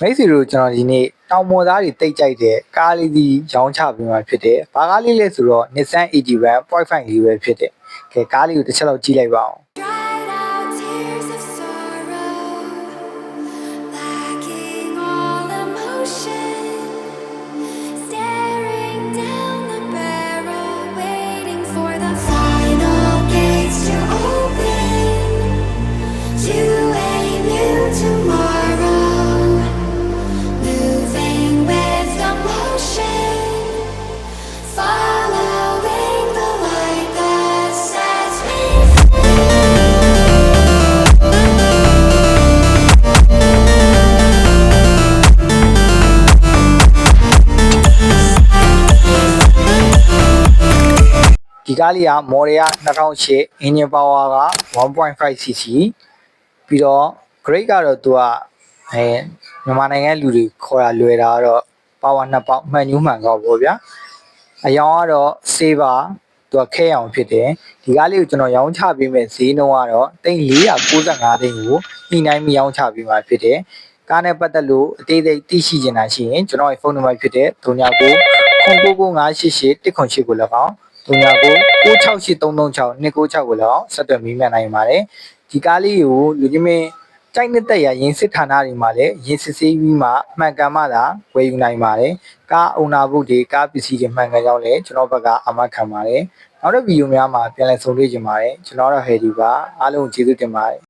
မိတ်ဆွေတို့ကျွန်တော်ဒီနေ့တောင်ပေါ်သားတွေတိတ်ကြိုက်တဲ့ကားလေးစီရောင်းချပေးမှာဖြစ်တယ်။ဘာကားလေးလဲဆိုတော့ Nissan 81.5 လေးပဲဖြစ်တယ်။ကဲကားလေးကိုတစ်ချက်လောက်ကြည့်လိုက်ပါအောင်။ Dried out tears of sorrow, lacking all emotion, staring down the barrel, waiting for the final gates to open, to a new tomorrow, moving with the motion, following the light that sets me free. ဒီကားလေးကမော်ဒယ်က2008 engine power က 1.5cc ပြီးတော့ grade ကတော့သူကမြန်မာနိုင်ငံလူတွေခေါ်တာလွယ်တာကတော့ power 2ပေါက်မှန်ညူးမှန်ကောက်ပေါ့ဗျာအယောင်ကတော့ saver သူကခဲအောင်ဖြစ်တယ်ဒီကားလေးကိုကျွန်တော်ရောင်းချပေးမယ်ဈေးနှုန်းကတော့495သိန်းကိုညှိနှိုင်းပြီးရောင်းချပေးမှာဖြစ်တယ်ကားနဲ့ပတ်သက်လို့အသေးစိတ်သိရှိချင်တာရှိရင်ကျွန်တော်ရဲ့ဖုန်းနံပါတ်ဖြစ်တဲ့39 099588 108ကို၎င်း39 968336 296ကို၎င်းဆက်သွယ်မေးမြန်းနိုင်ပါတယ်ဒီကားလေးကိုလူကြီးမင်းကြိုက်နှစ်သက်ရရင်စစ်ဌာနတွေမှာလည်းရင်စစ်ဆေးပြီးမှမှန်ကန်မှသာဝယ်ယူနိုင်ပါတယ်ကားအုံနာဘုတ်တွေကားပစ္စည်းတွေမှန်ကန်ကြောင်းလည်းကျွန်တော်ဘက်ကအမှတ်ခံပါတယ်နောက်တဲ့ဗီဒီယိုများမှာပြန်လည်ဆုံတွေ့ကြပါမယ်ကျွန်တော်တော့ဟယ်ဒီပါအားလုံးကျေးဇူးတင်ပါတယ်